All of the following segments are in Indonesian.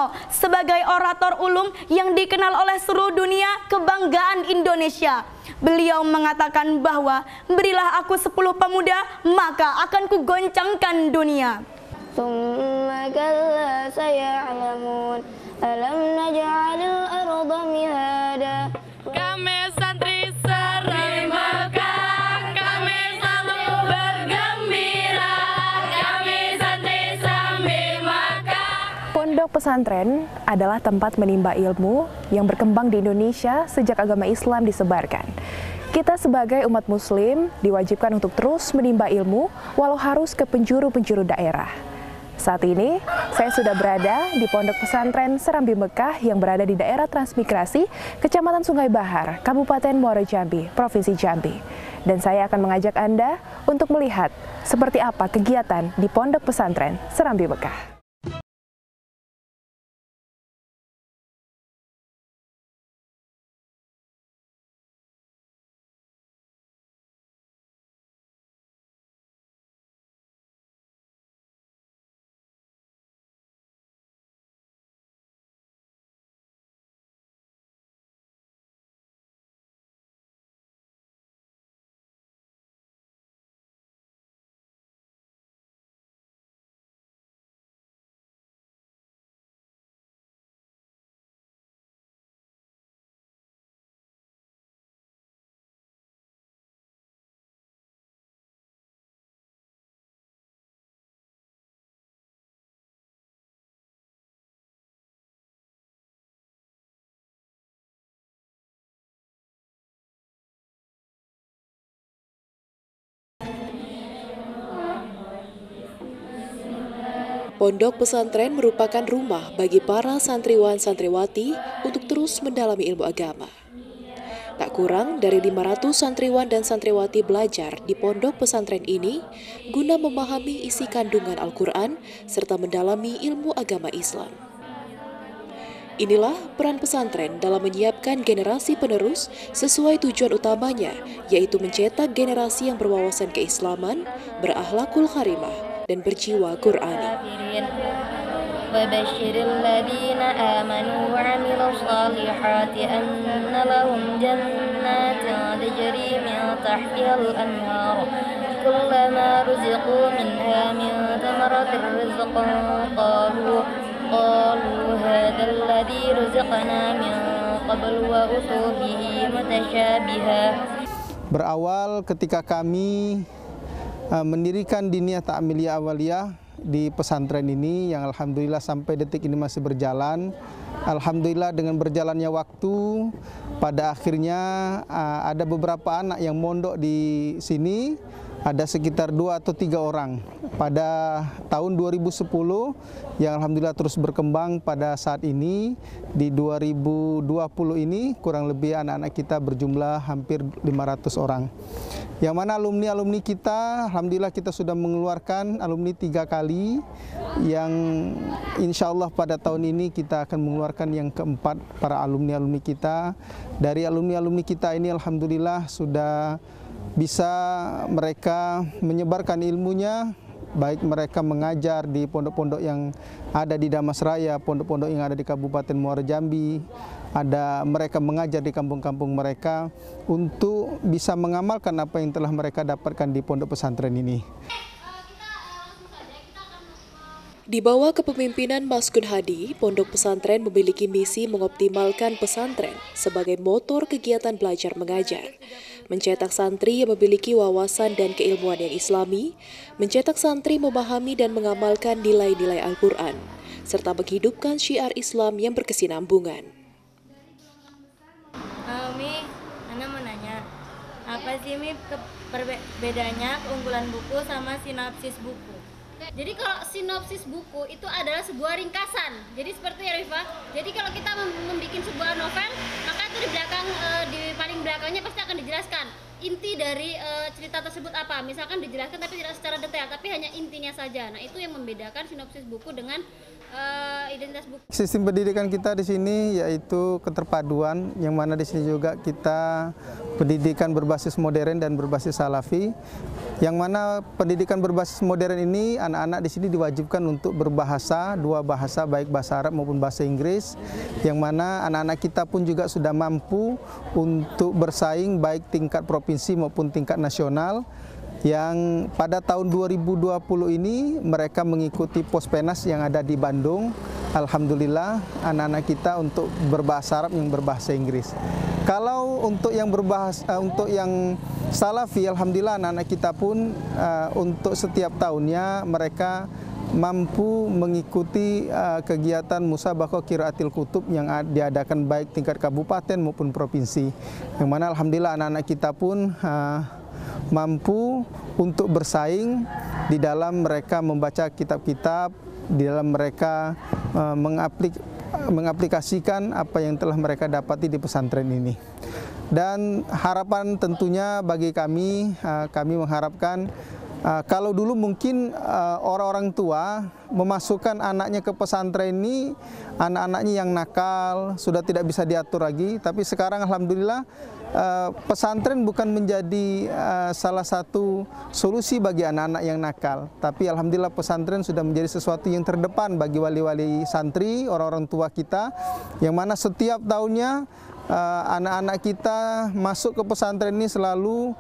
Soekarno sebagai orator ulum yang dikenal oleh seluruh dunia, kebanggaan Indonesia. Beliau mengatakan bahwa berilah aku 10 pemuda, maka akan kugoncangkan dunia. Tsumma kalla saya'lamun alam naj'alil arda mihada. Kami santri Serambi Mekah, kami selalu bergembira. Kami santri Serambi Mekah. Pondok pesantren adalah tempat menimba ilmu yang berkembang di Indonesia sejak agama Islam disebarkan. Kita sebagai umat muslim diwajibkan untuk terus menimba ilmu walau harus ke penjuru-penjuru daerah. Saat ini, saya sudah berada di Pondok Pesantren Serambi Mekah yang berada di daerah Transmigrasi, Kecamatan Sungai Bahar, Kabupaten Muaro Jambi, Provinsi Jambi. Dan saya akan mengajak Anda untuk melihat seperti apa kegiatan di Pondok Pesantren Serambi Mekah. Pondok pesantren merupakan rumah bagi para santriwan-santriwati untuk terus mendalami ilmu agama. Tak kurang dari 500 santriwan dan santriwati belajar di pondok pesantren ini guna memahami isi kandungan Al-Quran serta mendalami ilmu agama Islam. Inilah peran pesantren dalam menyiapkan generasi penerus sesuai tujuan utamanya, yaitu mencetak generasi yang berwawasan keislaman, berakhlakul karimah, dan berjiwa Qur'ani. وبشر الذين آمنوا وعملوا الصالحات أن لهم جنات تجري من تحتها الأنهار كلما رزقوا منها من ثمرة رزقا قالوا هذا الذي رزقنا من قبل وأتوا به متشابها. Berawal ketika kami mendirikan Diniyah Ta'amiliyah Awaliyah di pesantren ini yang alhamdulillah sampai detik ini masih berjalan. Alhamdulillah dengan berjalannya waktu, pada akhirnya ada beberapa anak yang mondok di sini, ada sekitar 2 atau 3 orang. Pada tahun 2010 yang alhamdulillah terus berkembang pada saat ini, di 2020 ini kurang lebih anak-anak kita berjumlah hampir 500 orang. Yang mana alumni-alumni kita, alhamdulillah kita sudah mengeluarkan alumni 3 kali, yang insya Allah pada tahun ini kita akan mengeluarkan yang keempat para alumni-alumni kita. Dari alumni-alumni kita ini alhamdulillah sudah bisa mereka menyebarkan ilmunya, baik mereka mengajar di pondok-pondok yang ada di Damasraya, pondok-pondok yang ada di Kabupaten Muaro Jambi, ada mereka mengajar di kampung-kampung mereka untuk bisa mengamalkan apa yang telah mereka dapatkan di pondok pesantren ini. Di bawah kepemimpinan Mas Gun Hadi, pondok pesantren memiliki misi mengoptimalkan pesantren sebagai motor kegiatan belajar mengajar, mencetak santri yang memiliki wawasan dan keilmuan yang islami, mencetak santri memahami dan mengamalkan nilai-nilai Al-Quran, serta menghidupkan syiar Islam yang berkesinambungan. Mi, Ana mau nanya, apa sih Mi perbedaannya keunggulan buku sama sinopsis buku? Jadi kalau sinopsis buku itu adalah sebuah ringkasan. Jadi seperti ya Rifa. Jadi kalau kita membuat sebuah novel, maka itu di belakang di paling belakangnya pasti akan dijelaskan inti dari cerita tersebut apa. Misalkan dijelaskan tapi tidak secara detail, tapi hanya intinya saja. Nah, itu yang membedakan sinopsis buku dengan identitas buku. Sistem pendidikan kita di sini yaitu keterpaduan, yang mana di sini juga kita pendidikan berbasis modern dan berbasis salafi. Yang mana pendidikan berbasis modern ini anak-anak di sini diwajibkan untuk berbahasa, 2 bahasa, baik bahasa Arab maupun bahasa Inggris, yang mana anak-anak kita pun juga sudah mampu untuk bersaing baik tingkat provinsi maupun tingkat nasional. Yang pada tahun 2020 ini mereka mengikuti Pospenas yang ada di Bandung. Alhamdulillah anak-anak kita untuk berbahasa Arab yang berbahasa Inggris. Kalau untuk yang Salafi, alhamdulillah anak-anak kita pun untuk setiap tahunnya mereka mampu mengikuti kegiatan Musabaqah Qiraatil Kutub yang diadakan baik tingkat kabupaten maupun provinsi. Yang mana alhamdulillah anak-anak kita pun mampu untuk bersaing di dalam mereka membaca kitab-kitab, di dalam mereka mengaplikasikan apa yang telah mereka dapati di pesantren ini. Dan harapan tentunya bagi kami mengharapkan kalau dulu mungkin orang-orang tua memasukkan anaknya ke pesantren ini, anak-anaknya yang nakal, sudah tidak bisa diatur lagi. Tapi sekarang alhamdulillah pesantren bukan menjadi salah satu solusi bagi anak-anak yang nakal. Tapi alhamdulillah pesantren sudah menjadi sesuatu yang terdepan bagi wali-wali santri, orang-orang tua kita, yang mana setiap tahunnya anak-anak kita masuk ke pesantren ini selalu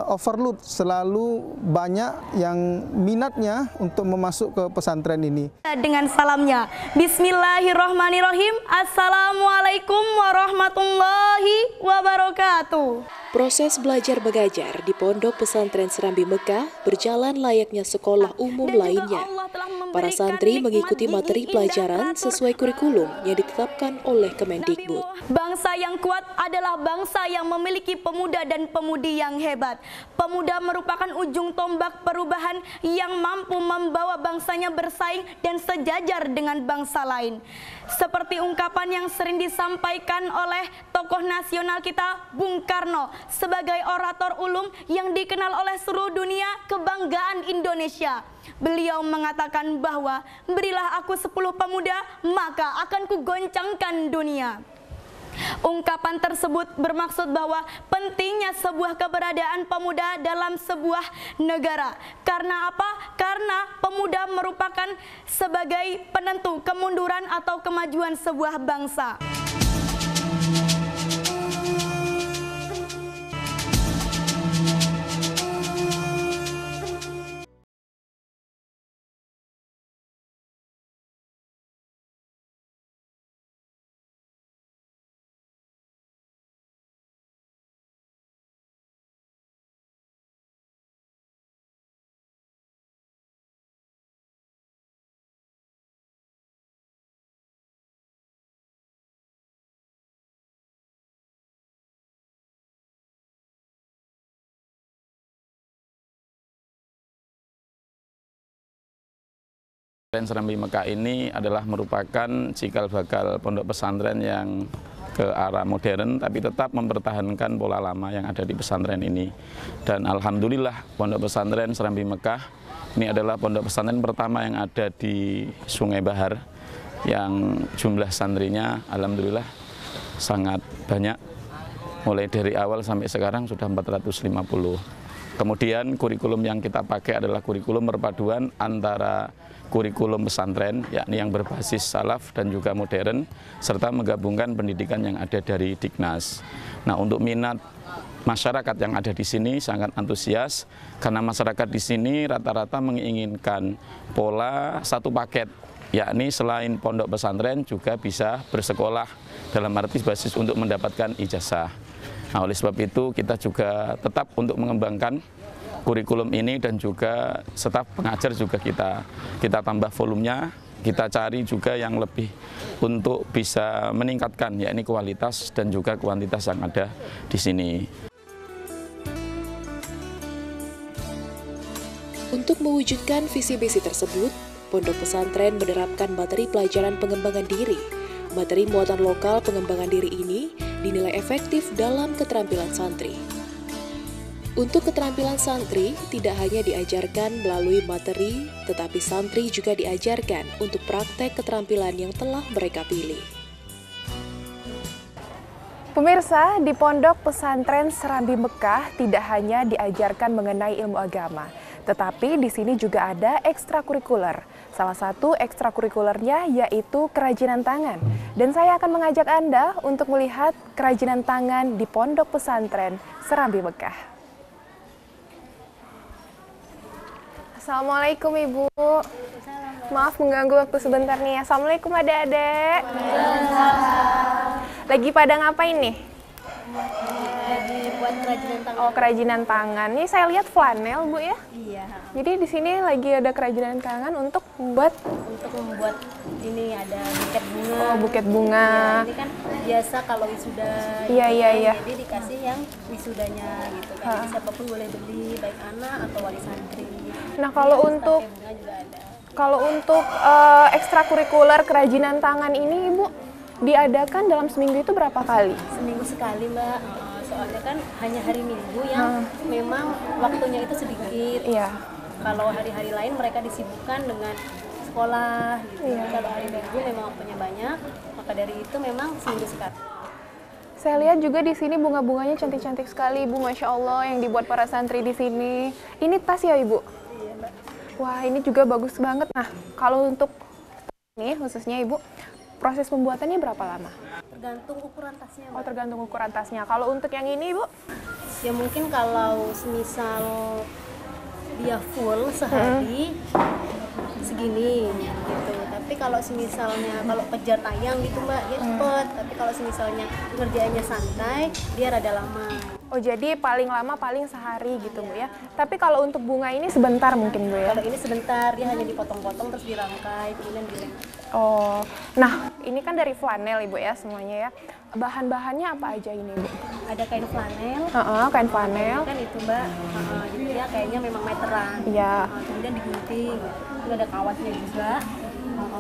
overload, selalu banyak yang minatnya untuk memasuk ke pesantren ini. Dengan salamnya, Bismillahirrahmanirrahim. Assalamualaikum warahmatullahi wabarakatuh. Proses belajar mengajar di Pondok Pesantren Serambi Mekah berjalan layaknya sekolah umum lainnya. Para santri mengikuti materi pelajaran sesuai kurikulum yang ditetapkan oleh Kemendikbud. Bangsa yang kuat adalah bangsa yang memiliki pemuda dan pemudi yang hebat. Pemuda merupakan ujung tombak perubahan yang mampu membawa bangsanya bersaing dan sejajar dengan bangsa lain. Seperti ungkapan yang sering disampaikan oleh tokoh nasional kita, Bung Karno, sebagai orator ulum yang dikenal oleh seluruh dunia, kebanggaan Indonesia. Beliau mengatakan bahwa berilah aku 10 pemuda, maka akan kugoncangkan dunia. Ungkapan tersebut bermaksud bahwa pentingnya sebuah keberadaan pemuda dalam sebuah negara. Karena apa? Karena pemuda merupakan sebagai penentu kemunduran atau kemajuan sebuah bangsa. Pesantren Serambi Mekah ini adalah merupakan cikal bakal pondok pesantren yang ke arah modern, tapi tetap mempertahankan pola lama yang ada di pesantren ini. Dan alhamdulillah pondok pesantren Serambi Mekah ini adalah pondok pesantren pertama yang ada di Sungai Bahar, yang jumlah santrinya alhamdulillah sangat banyak. Mulai dari awal sampai sekarang sudah 450. Kemudian kurikulum yang kita pakai adalah kurikulum perpaduan antara kurikulum pesantren, yakni yang berbasis salaf dan juga modern, serta menggabungkan pendidikan yang ada dari Diknas. Nah, untuk minat masyarakat yang ada di sini sangat antusias, karena masyarakat di sini rata-rata menginginkan pola satu paket, yakni selain pondok pesantren juga bisa bersekolah dalam arti basis untuk mendapatkan ijazah. Nah, oleh sebab itu kita juga tetap untuk mengembangkan kurikulum ini, dan juga staf pengajar juga kita tambah volumenya, kita cari juga yang lebih untuk bisa meningkatkan yakni kualitas dan juga kuantitas yang ada di sini. Untuk mewujudkan visi misi tersebut, pondok pesantren menerapkan materi pelajaran pengembangan diri. Materi muatan lokal pengembangan diri ini dinilai efektif dalam keterampilan santri. Untuk keterampilan santri tidak hanya diajarkan melalui materi, tetapi santri juga diajarkan untuk praktek keterampilan yang telah mereka pilih. Pemirsa, di Pondok Pesantren Serambi Mekah tidak hanya diajarkan mengenai ilmu agama, tetapi di sini juga ada ekstrakurikuler. Salah satu ekstrakurikulernya yaitu kerajinan tangan. Dan saya akan mengajak Anda untuk melihat kerajinan tangan di Pondok Pesantren Serambi Mekah. Assalamualaikum Ibu. Maaf mengganggu waktu sebentar nih. Assalamualaikum adik-adik. Lagi pada ngapain nih? Lagi buat kerajinan tangan. Oh, kerajinan tangan. Ini saya lihat flanel, Bu ya? Iya. Jadi di sini lagi ada kerajinan tangan untuk membuat ini ada buket bunga. Oh, buket bunga. Ya, ini kan biasa kalau wisuda. Iya, gitu iya, kan. iya. Jadi dikasih yang wisudanya gitu kan. Jadi siapapun boleh beli, baik anak atau wali santri. Nah, kalau untuk Bunga juga ada. ekstrakurikuler kerajinan tangan ini, Ibu, diadakan dalam seminggu itu berapa kali? Seminggu sekali, Mbak. Soalnya kan hanya hari Minggu yang memang waktunya itu sedikit. Iya. Kalau hari-hari lain mereka disibukkan dengan sekolah gitu. Iya. Jadi kalau hari Minggu memang waktunya banyak, maka dari itu memang seminggu sekali. Saya lihat juga di sini bunga-bunganya cantik-cantik sekali, Ibu, Masya Allah, yang dibuat para santri di sini. Ini tas ya, Ibu? Iya, Mbak. Wah, ini juga bagus banget. Nah, kalau untuk ini khususnya, Ibu, proses pembuatannya berapa lama? Tergantung ukuran tasnya, Mbak. Oh, tergantung ukuran tasnya. Kalau untuk yang ini, Ibu? Ya mungkin kalau semisal dia full sehari segini gitu. Tapi kalau semisalnya kalau kejar tayang gitu, Mbak, dia cepet. Tapi kalau semisalnya ngerjainnya santai, dia rada lama. Oh, jadi paling lama paling sehari gitu, Bu ya. Tapi kalau untuk bunga ini sebentar mungkin, Bu ya. Kalau ini sebentar, dia hanya dipotong-potong terus dirangkai, kemudian dilem. Oh, nah ini kan dari flanel, Ibu ya, semuanya ya. Bahan-bahannya apa aja ini, Bu? Ada kain flanel. Kain flanel. Kan itu, Mbak. Jadi dia kayaknya memang meteran. Iya. Kemudian digunting. Ini ada kawatnya juga.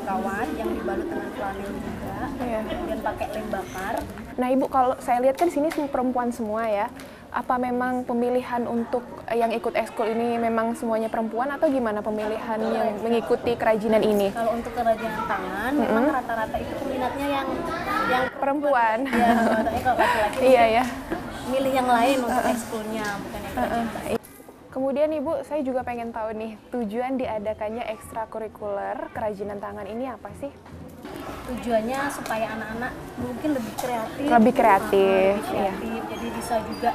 Kawat yang dibalut dengan flanel juga. Iya. Kemudian pakai lem bakar. Nah, Ibu, kalau saya lihat kan sini semua perempuan semua ya. Apa memang pemilihan untuk yang ikut ekskul ini memang semuanya perempuan atau gimana pemilihan yang mengikuti kerajinan ini? Kalau untuk kerajinan tangan, memang rata-rata itu peminatnya yang Perempuan. ya, katanya kalau laki-laki Iya ya. milih yang lain untuk ekskulnya, bukan yang kerajinan. Kemudian Ibu, saya juga pengen tahu nih, tujuan diadakannya ekstrakurikuler kerajinan tangan ini apa sih? Tujuannya supaya anak-anak mungkin lebih kreatif. Lebih kreatif, Lebih kreatif. Jadi bisa juga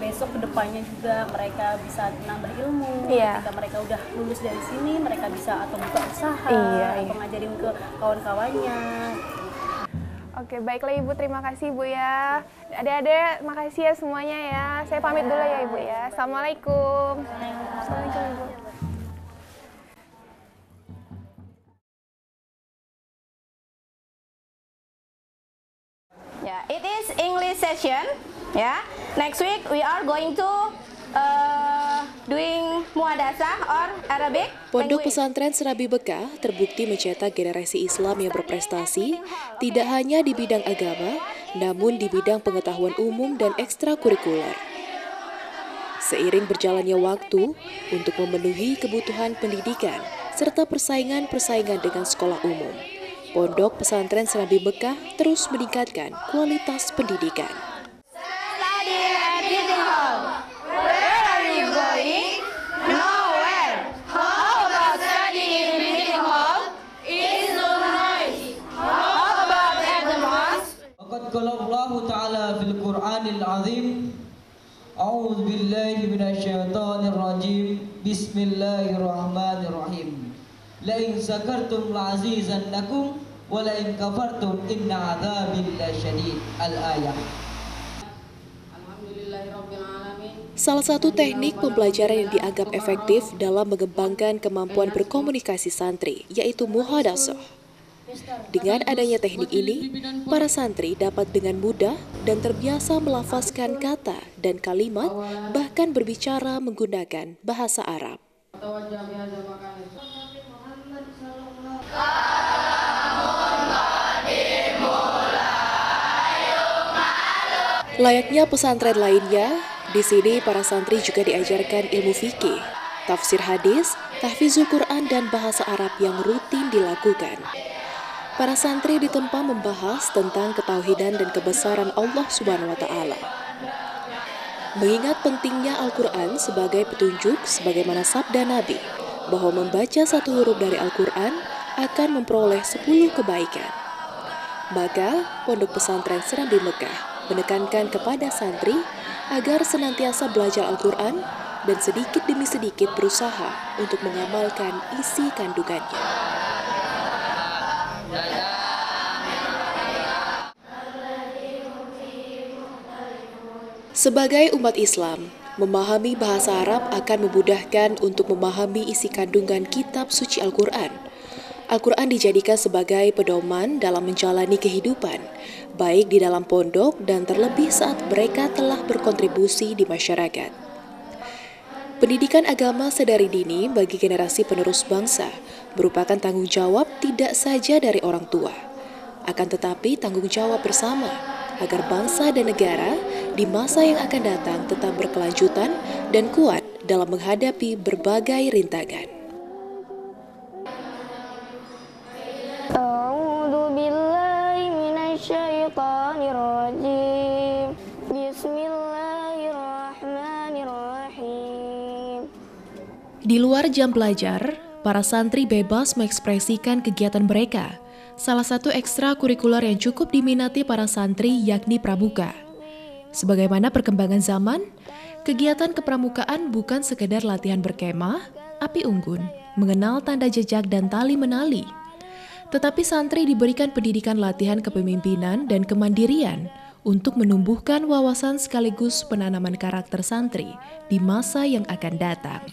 besok kedepannya juga mereka bisa nambah ilmu. Iya. Ketika mereka udah lulus dari sini, mereka bisa atau buka usaha, Iya. atau ngajarin ke kawan-kawannya. Oke, baiklah Ibu, terima kasih Ibu ya. Adik-adik, makasih ya semuanya ya. Saya pamit dulu ya Ibu ya. Assalamualaikum. Assalamualaikum Ibu. Yeah, it is English session. Yeah. Next week we are going to doing muadasah or Arabic. Pondok language. Pesantren Serambi Mekah terbukti mencetak generasi Islam yang berprestasi tidak hanya di bidang agama, namun di bidang pengetahuan umum dan ekstrakurikuler. Seiring berjalannya waktu untuk memenuhi kebutuhan pendidikan serta persaingan-persaingan dengan sekolah umum, Pondok Pesantren Serambi Mekah terus meningkatkan kualitas pendidikan. Study at Meeting Hall. Where are you going? Nowhere. How about studying in Meeting Hall? It's so nice. How about at the mosque? وقد قال الله تعالى في القرآن العظيم أعوذ بالله من الشيطان الرجيم بسم الله الرحمن الرحيم لئن شكرتم لأزيدنكم ولئن كفرتم إن عذابي لشديد الآية. Salah satu teknik pembelajaran yang dianggap efektif dalam mengembangkan kemampuan berkomunikasi santri yaitu muhadasah. Dengan adanya teknik ini, para santri dapat dengan mudah dan terbiasa melafazkan kata dan kalimat, bahkan berbicara menggunakan bahasa Arab. Layaknya pesantren lainnya, di sini para santri juga diajarkan ilmu fikih, tafsir hadis, tahfizul Quran dan bahasa Arab yang rutin dilakukan. para santri ditempa membahas tentang ketauhidan dan kebesaran Allah Subhanahu wa Ta'ala. Mengingat pentingnya Al-Quran sebagai petunjuk, sebagaimana sabda Nabi, bahwa membaca satu huruf dari Al-Quran akan memperoleh 10 kebaikan. Maka, Pondok Pesantren Serambi Mekah menekankan kepada santri agar senantiasa belajar Al-Quran dan sedikit demi sedikit berusaha untuk mengamalkan isi kandungannya. Sebagai umat Islam, memahami bahasa Arab akan memudahkan untuk memahami isi kandungan kitab suci Al-Quran. Al-Quran dijadikan sebagai pedoman dalam menjalani kehidupan, baik di dalam pondok dan terlebih saat mereka telah berkontribusi di masyarakat. Pendidikan agama sedari dini bagi generasi penerus bangsa merupakan tanggung jawab tidak saja dari orang tua, akan tetapi tanggung jawab bersama agar bangsa dan negara di masa yang akan datang tetap berkelanjutan dan kuat dalam menghadapi berbagai rintangan. A'udzu billahi minasyaitonir rajim. Bismillahirrahmanirrahim. Di luar jam belajar, para santri bebas mengekspresikan kegiatan mereka. Salah satu ekstrakurikuler yang cukup diminati para santri yakni pramuka. Sebagaimana perkembangan zaman, kegiatan kepramukaan bukan sekedar latihan berkemah, api unggun, mengenal tanda jejak dan tali menali. Tetapi santri diberikan pendidikan latihan kepemimpinan dan kemandirian untuk menumbuhkan wawasan sekaligus penanaman karakter santri di masa yang akan datang.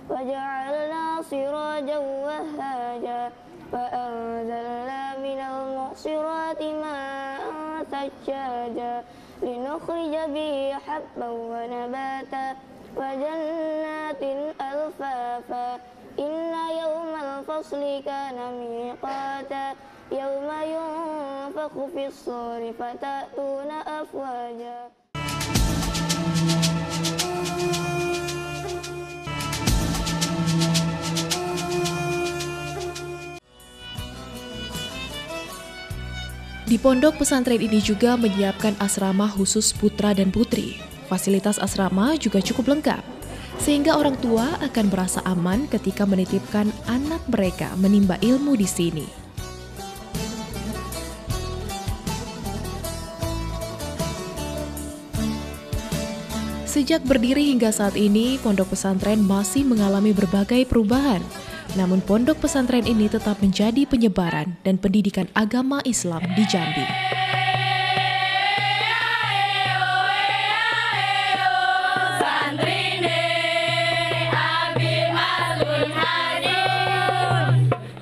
وجعلنا سراجا وهاجا وأنزلنا من المعصرات ماء ثجاجا لنخرج به حبا ونباتا وجنات ألفافا إن يوم الفصل كان ميقاتا يوم ينفخ في الصور فتأتون أفواجا. Di pondok pesantren ini juga menyiapkan asrama khusus putra dan putri. Fasilitas asrama juga cukup lengkap, sehingga orang tua akan merasa aman ketika menitipkan anak mereka menimba ilmu di sini. Sejak berdiri hingga saat ini, pondok pesantren masih mengalami berbagai perubahan. Namun pondok pesantren ini tetap menjadi penyebaran dan pendidikan agama Islam di Jambi.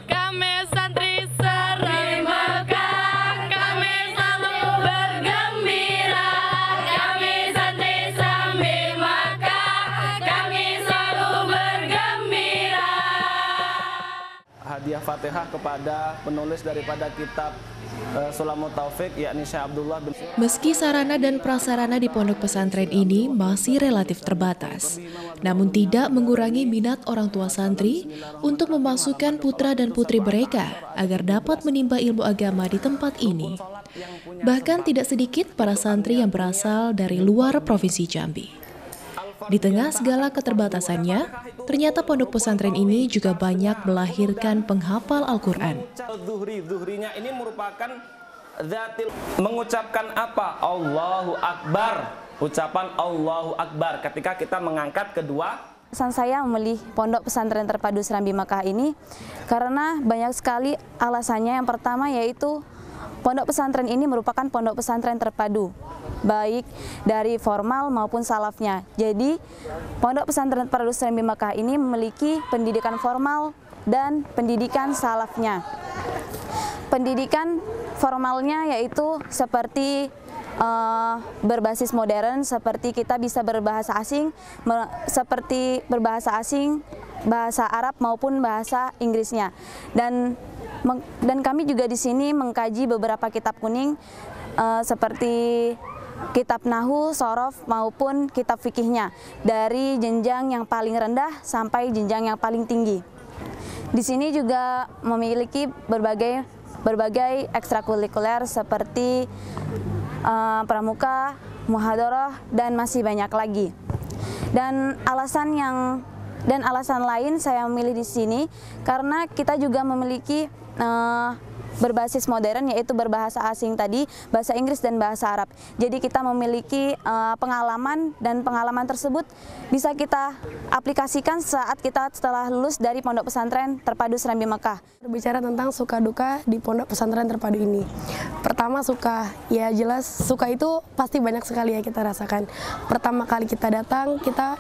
Kami santri Serambi Mekah, kami selalu bergembira. Kami santri Serambi Mekah, kami selalu bergembira. Hadiah Fatihah kepada penulis daripada kitab Sulamut Taufik, yakni Syekh Abdullah bin. Meski sarana dan prasarana di pondok pesantren ini masih relatif terbatas, namun tidak mengurangi minat orang tua santri untuk memasukkan putra dan putri mereka agar dapat menimba ilmu agama di tempat ini. Bahkan tidak sedikit para santri yang berasal dari luar Provinsi Jambi. Di tengah segala keterbatasannya, ternyata pondok pesantren ini juga banyak melahirkan penghafal Al-Quran. Zuhrinya ini merupakan mengucapkan apa? Allahu Akbar. Ucapan Allahu Akbar ketika kita mengangkat kedua. Alasan saya memilih Pondok Pesantren Terpadu Serambi Mekah ini karena banyak sekali alasannya. Yang pertama yaitu pondok pesantren ini merupakan pondok pesantren terpadu, baik dari formal maupun salafnya. Jadi, Pondok Pesantren Terpadu Serambi Mekah ini memiliki pendidikan formal dan pendidikan salafnya. Pendidikan formalnya yaitu seperti berbasis modern, seperti kita bisa berbahasa asing, seperti berbahasa asing, bahasa Arab maupun bahasa Inggrisnya. Dan kami juga di sini mengkaji beberapa kitab kuning seperti kitab Nahwu, Shorof maupun kitab fikihnya dari jenjang yang paling rendah sampai jenjang yang paling tinggi. Di sini juga memiliki berbagai ekstrakurikuler seperti pramuka, muhadharah, dan masih banyak lagi. Dan alasan lain saya memilih di sini karena kita juga memiliki berbasis modern, yaitu berbahasa asing tadi, bahasa Inggris dan bahasa Arab. Jadi kita memiliki pengalaman, dan pengalaman tersebut bisa kita aplikasikan saat kita setelah lulus dari Pondok Pesantren Terpadu Serambi Mekah. Berbicara tentang suka duka di Pondok Pesantren Terpadu ini. Pertama suka, ya jelas suka itu pasti banyak sekali ya kita rasakan. Pertama kali kita datang, kita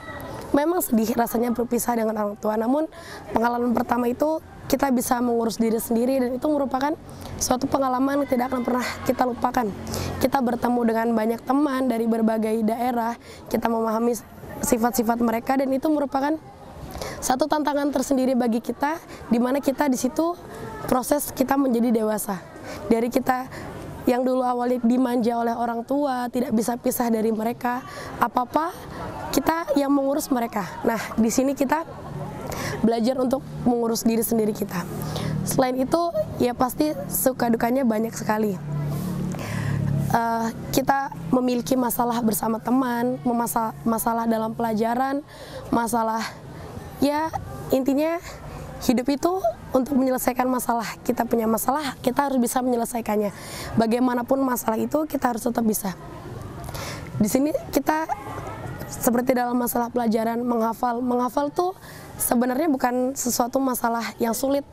memang sedih rasanya berpisah dengan orang tua. Namun pengalaman pertama itu kita bisa mengurus diri sendiri, dan itu merupakan suatu pengalaman yang tidak akan pernah kita lupakan. Kita bertemu dengan banyak teman dari berbagai daerah, kita memahami sifat-sifat mereka, dan itu merupakan satu tantangan tersendiri bagi kita, di mana kita di situ proses kita menjadi dewasa. Dari kita yang dulu awalnya dimanja oleh orang tua, tidak bisa pisah dari mereka, apa-apa kita yang mengurus mereka. Nah, di sini kita belajar untuk mengurus diri sendiri kita. Selain itu, ya pasti suka dukanya banyak sekali. Kita memiliki masalah bersama teman, masalah dalam pelajaran, masalah, ya intinya hidup itu untuk menyelesaikan masalah. Kita punya masalah, kita harus bisa menyelesaikannya. Bagaimanapun masalah itu, kita harus tetap bisa. Di sini kita seperti dalam masalah pelajaran, menghafal tuh sebenarnya bukan sesuatu masalah yang sulit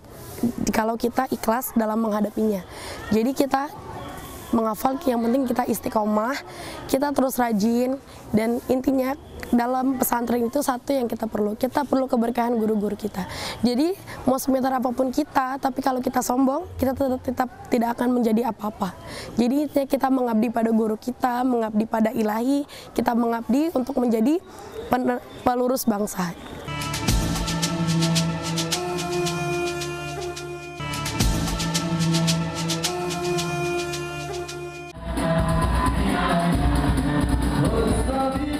kalau kita ikhlas dalam menghadapinya. Jadi kita menghafal, yang penting kita istiqomah, kita terus rajin, dan intinya dalam pesantren itu satu yang kita perlu keberkahan guru-guru kita. Jadi mau sebentar apapun kita, tapi kalau kita sombong, kita tetap tidak akan menjadi apa-apa. Jadi intinya kita mengabdi pada guru kita, mengabdi pada ilahi, kita mengabdi untuk menjadi pelurus bangsa.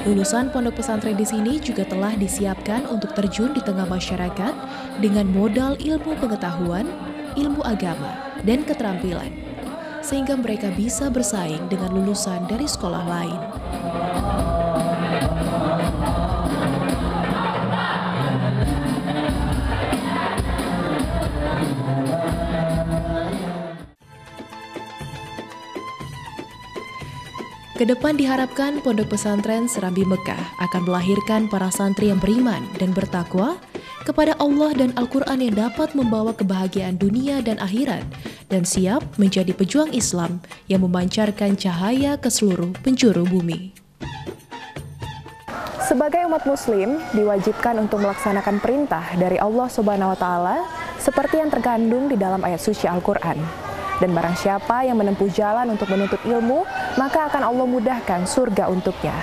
Lulusan pondok pesantren di sini juga telah disiapkan untuk terjun di tengah masyarakat dengan modal ilmu pengetahuan, ilmu agama, dan keterampilan, sehingga mereka bisa bersaing dengan lulusan dari sekolah lain. Kedepan diharapkan Pondok Pesantren Serambi Mekah akan melahirkan para santri yang beriman dan bertakwa kepada Allah dan Al-Quran yang dapat membawa kebahagiaan dunia dan akhirat, dan siap menjadi pejuang Islam yang memancarkan cahaya ke seluruh penjuru bumi. Sebagai umat muslim, diwajibkan untuk melaksanakan perintah dari Allah Subhanahu wa Ta'ala seperti yang terkandung di dalam ayat suci Al-Quran. Dan barang siapa yang menempuh jalan untuk menuntut ilmu, maka akan Allah mudahkan surga untuknya.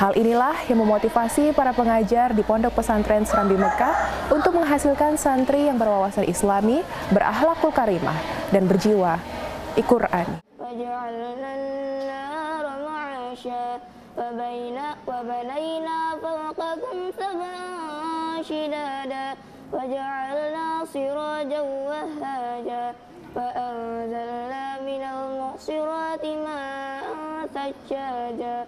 Hal inilah yang memotivasi para pengajar di Pondok Pesantren Serambi Mekah untuk menghasilkan santri yang berwawasan Islami, berakhlakul karimah, dan berjiwa Al-Quran. وأنزلنا من المعصرات ماء ثجاجا